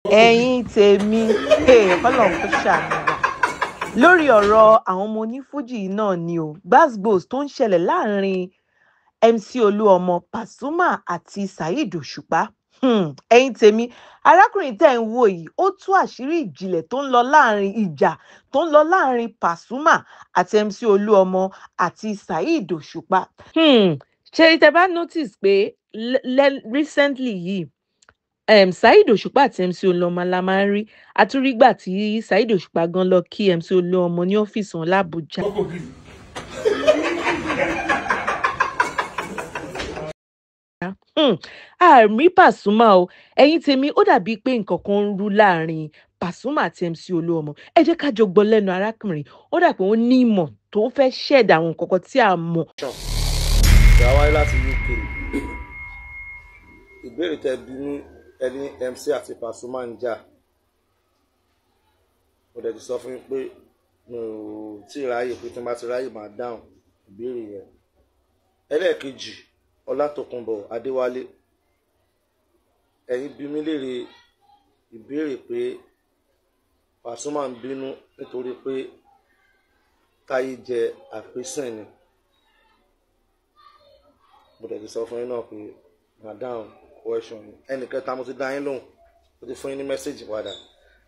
ẹ̀yin tèmi Ọlọ́run kò ṣàánú wa lórí ọ̀rọ̀ àwọn ọmọ onífújì náà ni o gbasgbos tó ń ṣẹlẹ̀ láàrin MC Olúọmọ Pasuma àti Saheed Òṣùpá ẹ̀yin tèmi arákùnrin tẹ́ ń wò yìí ó tú àṣírí ìjìnlẹ̀ tó ń lọ láàrin ìjà tó ń lọ láàrin Pasuma àti MC Olúọmọ àti Saheed Òṣùpá ṣe tẹ́ bá notice pé recently yìí Saheed Òṣùpá àti MC Olúọmọ la máa ń rí àtúrígbà tí Saheed Òṣùpá gan lọ kí MC Olúọmọ ní ọ́fíìsì wọn l'Ábùjá. àmì Pasuma o ẹ̀yin tèmi ó dàbíi pé nǹkan kan ń rú láàrin Pasuma àti MC Olúọmọ ẹ jẹ́ ká jọ gbọ́ lẹ́nu arákùnrin ó dà pé ó ní ìmọ̀ tó fẹ́ ṣẹ̀dá àwọn nǹkan kan tí a mọ̀. ìyá wáyé láti UK ìbéèrè tẹ́ bí ní ẹni MC àti Pasuma ń jà mo dẹ̀ ti sọ fún yín pé mi ò tí ì ráyè pé tí n bá ti ráyè máa dáhùn ìbéèrè yẹn. ẹlẹ́ẹ̀kejì Ọlátòkunbọ̀ Adéwálé ẹ̀yin bí mi léèrè ìbéèrè pé Pasuma ń bínú nítorí pé Táyé jẹ àpésìn ni mo dẹ̀ ti sọ fún yín náà pé máa dáhùn question ẹnì kẹta mo ti dá yín lóhùn mo ti fún yín ní mẹ́sẹ̀gì padà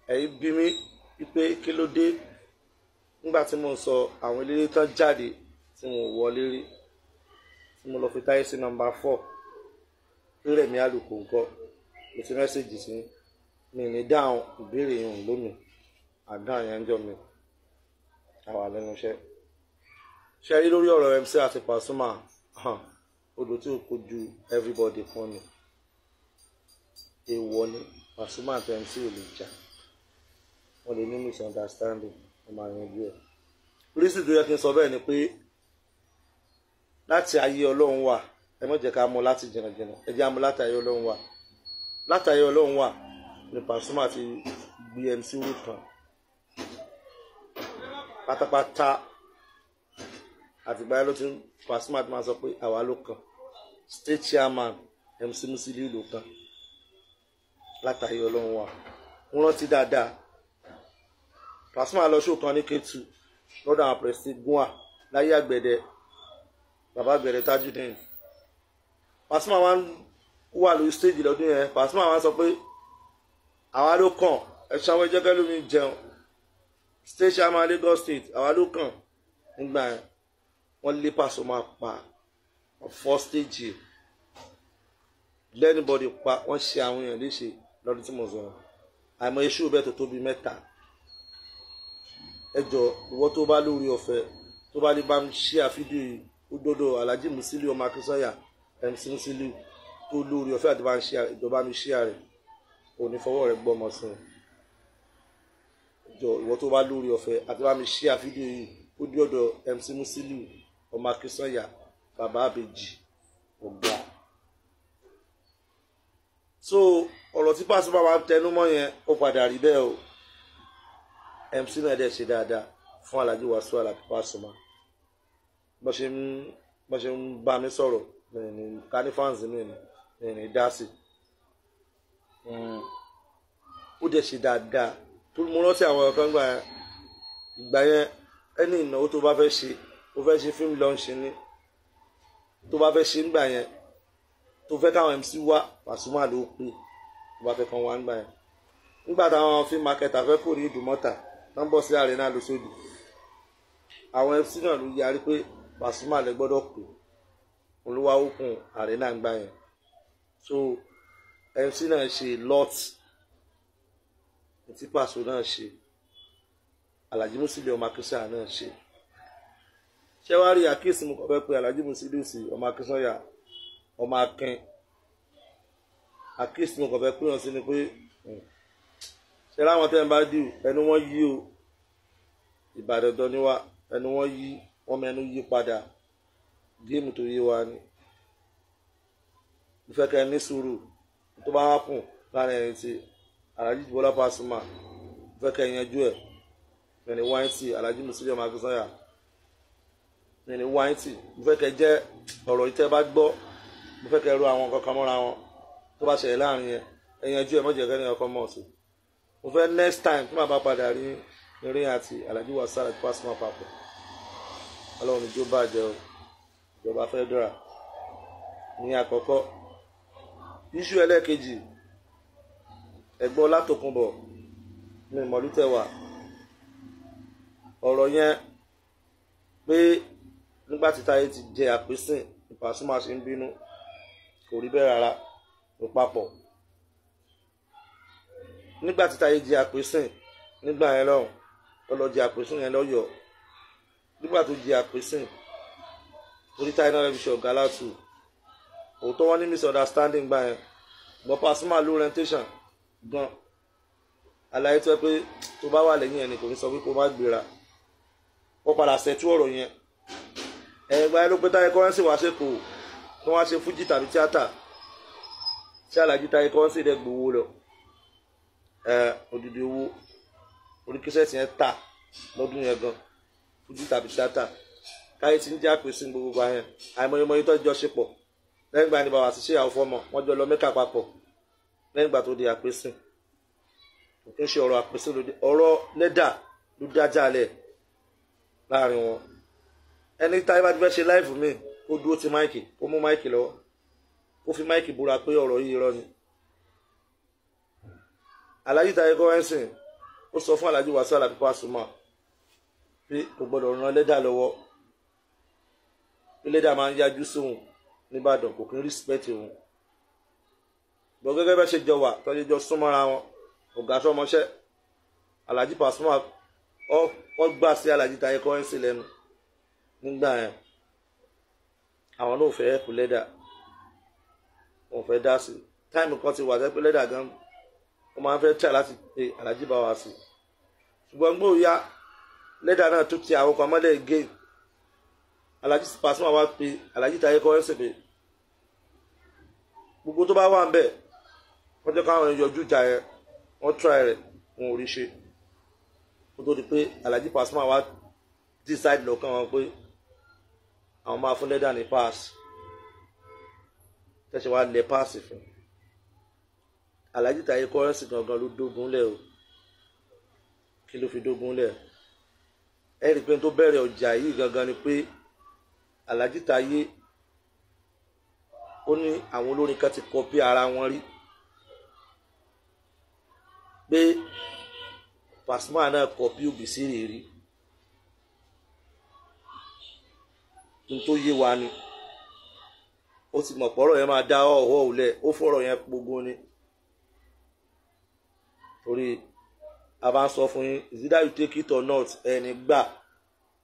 ẹ̀yin bí mi wípé kí ló dé nígbà tí mo ń sọ àwọn eléré tán jáde tí mo wọlé rí tí mo lọ fi Táyé sí nọ́mbà 4 Rẹ̀mí Àlùkò ńkọ́ mo ti mẹ́sẹ̀gì sí mi ní dáhùn ìbéèrè yìí lónìí àdáhùn yẹn ń jọ mi àwa lẹ́nu iṣẹ́ ṣe rí lórí ọ̀rọ̀ MC àti Pasuma odò tí ó kojú everybody fún ni èèwọ̀ ni Pasuma àti MC ò lè jà wọ́n lè ní misunderstanding wọ́n máa yanjú ẹ̀. oríṣìí tó yẹ kí n sọ bẹ́ẹ̀ ni pé láti ayé Ọlọ́run wà ẹ má jẹ́ ká mọ̀ láti jìnnàjìnnà ẹ jẹ́ á mọ̀ láti ayé Ọlọ́run wà láti ayé Ọlọ́run wà ni Pasuma ti gbé MC rú kan pátápátá àtìgbà yẹn ló ti Pasuma ti máa sọ pé àwa ló kàn state chairman MC Musiliu ló kàn látàrí Ọlọ́run wa wọ́n rántí dáadáa Pasuma lọ ṣó kan ní Kétu lọ́dọ̀ àwọn Prestige Gua láyé Àgbẹ̀dẹ bàbá Àgbẹ̀dẹ Tajudeen Pasuma wá wà lórí stage lọ́dún yẹn Pasuma wá sọ pé àwa ló kàn ẹ̀ṣọ́ àwọn ẹjẹ́kẹ́ lómi jẹun state chairman Lagos State àwa ló kàn nígbà yẹn wọ́n lé Pasuma pa first stage lẹ́nìbọ̀dì pa wọ́n ṣe àwọn èèyàn léṣe lọ́dún tí mo sọ àìmọ̀ iṣu bẹ́ẹ̀ tó tóbi mẹ́ta ẹjọ́ ìwọ tó bá lórí ọ̀fẹ́ tó bá lè bá mi ṣe àfídíò yìí ó dọ́dọ̀ Alhaji Musiliu ọmọ Akínsọ́yà MC Musiliu tó lórí ọ̀fẹ́ àti ìjọba mi ṣe rẹ̀ ò ní fọwọ́ rẹ̀ gbọ́mọ sí ẹjọ́ ìwọ tó bá lórí ọ̀fẹ́ àti bá mi ṣe àfídíò yìí ó dọ́dọ̀ MC Musiliu ọmọ Akínsọ́yà bàbá àbèjì ọgbà. So ọ̀rọ̀ tí Pasuma máa ń tẹnu mọ́ yẹn ó padà rí bẹ́ẹ̀ o MC náà dẹ̀ ṣe dáadáa fún Alhaji Wasiu Alabi Pasuma bó ṣe ń bá mi sọ̀rọ̀ ní kánífàǹsì mi ní dásì ó dẹ̀ ṣe dáadáa tó mo rántí àwọn ọ̀kan ìgbà yẹn ẹni ìnáwó tó bá fẹ́ ṣe ó fẹ́ ṣe fíìmù lọ́ọ̀ṣì ní tó bá fẹ́ ṣe nígbà yẹn tó fẹ́ káwọn MC wá Pasuma ló pè tó bá fẹ́ kàn wá nígbà yẹn nígbà táwọn film marketer fẹ́ kò ní Ìdúmọ̀tà wọ́n bọ̀ sí Arena lóṣòdì àwọn MC náà ló yarí pé Pasuma lè gbọ́dọ̀ pè olúwa òkun Arena ń gbà yẹn so MC náà ṣe lot tí Pasuma náà ṣe Alhaji Musiliu ọmọ Akínsọ́yà náà ṣe ṣé wàá rí àkíyèsí mo kàn fẹ́ pé Alhaji Musiliu sí ọmọ Akínsọ́yà ọmọ Akin àkíyèsí mo kàn fẹ́ pé wọn sí ni pé ṣe láwọn tẹ́ ń bá dì ẹnu wọn yí o Ìbàdàn dán níwá ẹnu wọn yí wọn mẹ́nu yí padà géèmù tó yé wa ni mo fẹ́ kẹ́ ẹ ní sùúrù tó bá wá kùn láàrin ẹni tí Alhaji Bọ́lá Pasuma mo fẹ́ kẹ́ ẹ yanjú ẹ̀ ẹni wáìntì Alhaji Musiliu ọmọ Akínsọ́yà ẹni wáìntì mo fẹ́ kẹ́ ẹ jẹ́ ọ̀rọ̀ yìí tẹ́ bá gbọ́ mo fẹ́ kẹ́ ẹ ro àwọn kankan mọ́ra wọn tó bá ṣẹlẹ̀ láàrin yẹn ẹ yanjú ẹ mọ̀jẹ̀ kẹ́ni ọkọ mọ̀ sí mo fẹ́ next time tí màá bá padà rí eré àti Alhaji Wasiu Alabi Pasuma papọ̀ ọlọ́run ìjó bàjẹ́ o ìjọba federal ní àkọ́kọ́. iṣu ẹlẹ́ẹ̀kejì ẹ̀gbọ́n Látòkunbọ̀ ní ìmọ̀lútẹ̀wà ọ̀rọ̀ yẹn pé nígbà tí Táyé ti jẹ àpésìn ní Pasuma ṣe ń bínú kò rí bẹ́ẹ̀ rárá ló papọ̀. nígbà tí Táyé jẹ àpésìn nígbà yẹn lọ́hùn ó lọ jẹ àpésìn yẹn lọ́yọ̀ọ́ nígbà tó jẹ àpésìn orí Táyé náà fi ṣe ọ̀gá látù òótọ́ wọn ní misunderstanding gbà yẹn gbọ́ Pasuma ló orientation gan àlàyé tó yẹ pé tó bá wà lẹ́yìn ẹni kò ní sọ pé kó má gbéra wọ́n padà ṣẹ̀tú ọ̀rọ̀ yẹn ẹ̀gbà yẹn ló pé Táyé Currency wá ṣèkò kí wọ́n á ṣe fújì tàbí tíátà tí Alhaji Táyé Currency dẹ̀ gbowó lọ odidi owó oríkísẹ́ẹ̀tì yẹn tà lọ́dún yẹn gan fújì tàbí tíátà Táyé ti ń jẹ́ àpèsè gbogbo yẹn àìmọye tó jọ ṣe pọ̀ lẹ́yìn ìgbà ni bàbá àti ṣé àwọn fọmọ wọ́n jọ lọ Mẹ́kà papọ̀ lẹ́yìn ìgbà tó di àpèsè kò ń ṣe ọ̀rọ̀ àpèsè lóde ọ̀rọ̀ lẹ́dà ló dájà lẹ̀ láàrin wọn. ẹni Táyé bá ti fẹ́ ṣe láìfù míì kó dúró ti máìkì kó mú máìkì lọ́wọ́ kó fi máìkì búra pé ọ̀rọ̀ yìí irọ́ ni. Alhaji Táyé Currency ó sọ fún Alhaji Wasiu Alabi Pasuma pé kò gbọdọ̀ ran lẹ́dà lọ́wọ́ pé lẹ́dà máa ń yájú sóhun nìbàdàn kò kí ń respect òun. bọ́ gẹ́gẹ́ bẹ́ẹ̀ ṣe jọ wà tọ́jú jọ súnmọ́ra wọn ọ̀gá sọmọṣẹ́ Alhaji Pasuma wọ́n gbà sí Alhaji Táyé Currency lẹ́nu nígbà yẹn àwọn náà fẹ́ ẹ̀kú lẹ́dà wọ́n fẹ́ dá sí táìmù kan ti wà tẹ́ pé lẹ́dà gan wọ́n máa ń fẹ́ tẹ̀ láti pe Alhaji bá wa sí ṣùgbọ́n gbóòyà lẹ́dà náà tún ti àwọn kan mọ́lẹ̀ gé Alhaji Pasuma wá pe Alhaji Táyé Currency pé gbogbo tó bá wà ń bẹ̀ wọ́n jẹ́ káwọn yọjú ìjà yẹn wọ́n try rẹ̀ wọn ò rí ṣe kó tó di pé Alhaji Pasuma wá decide lọ́kàn wọn pé àwọn máa fún lẹ́dà ní pass tẹ̀sẹ̀ wá lẹ̀ pass fún Alhaji Táyé Currency gangan ló dógun lẹ̀ o kí ló fi dógun lẹ̀ ẹ rí i pé tó bẹ̀rẹ̀ ọjà yìí gangan ni pé Alhaji Táyé ó ní àwọn olórin kan ti kọpí ara wọn rí pé Pasuma náà kọpí Òbísírì rí n tó yé wa ni ó sì mọ̀ pọ̀rọ̀ yẹn máa dá ọ̀họ́ òlẹ̀ ó fọ̀rọ̀ yẹn gbogbo ni torí a bá ń sọ fún yín is either you take it or not ẹni gbà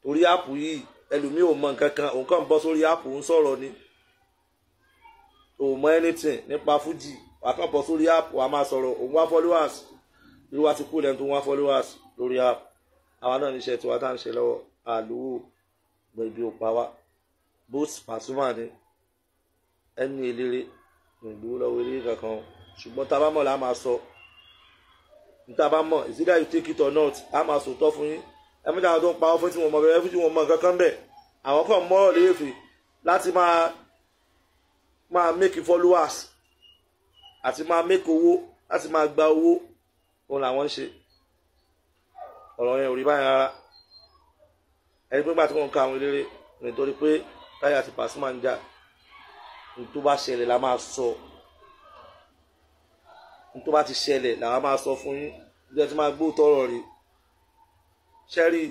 torí áàpù yìí ẹlòmíì ò mọ nǹkan kan òun kàn ń bọ́ sórí áàpù ń sọ̀rọ̀ ni ò mọ anything nípa fújì wà kàn bọ́ sórí áàpù wà máa sọ̀rọ̀ òun wá followers irú wa ti kú lẹ́nu tó wá followers lórí áàpù àwa náà níṣẹ́ tiwa tá à ń ṣe lọ́wọ́ àlùwò gbẹ̀bí òpá wa both Pasuma ni ẹni eléré ìgbó lọ́wọ́ eléré kankan ṣùgbọ́n tá a bá mọ̀ là á máa sọ níta bá mọ̀ is either you take it or not á máa sòótọ́ fún yín ẹ̀mí táwọn tó ń pa ọ́ fún tí wọ́n mọ̀ bẹ́ẹ̀ fún tí wọ́n mọ̀ kankan bẹ̀ àwọn kan mọ́rọ̀ léèfé láti máa make followers àti máa make owó láti máa gba owó òun làwọn ń ṣe ọ̀rọ̀ yẹn ò rí báyìí rárá ẹni pé nígbà tí wọ́n ń ka àwọn eléré nítorí pé Táyé àti Pasuma ń jà ní tó bá ṣẹlẹ̀ la máa sọ ní tó bá ti ṣẹlẹ̀ làwọn máa sọ fún yín bí ẹ ti máa gbóòótọ́ ọ̀rọ̀ rí ṣẹ́rí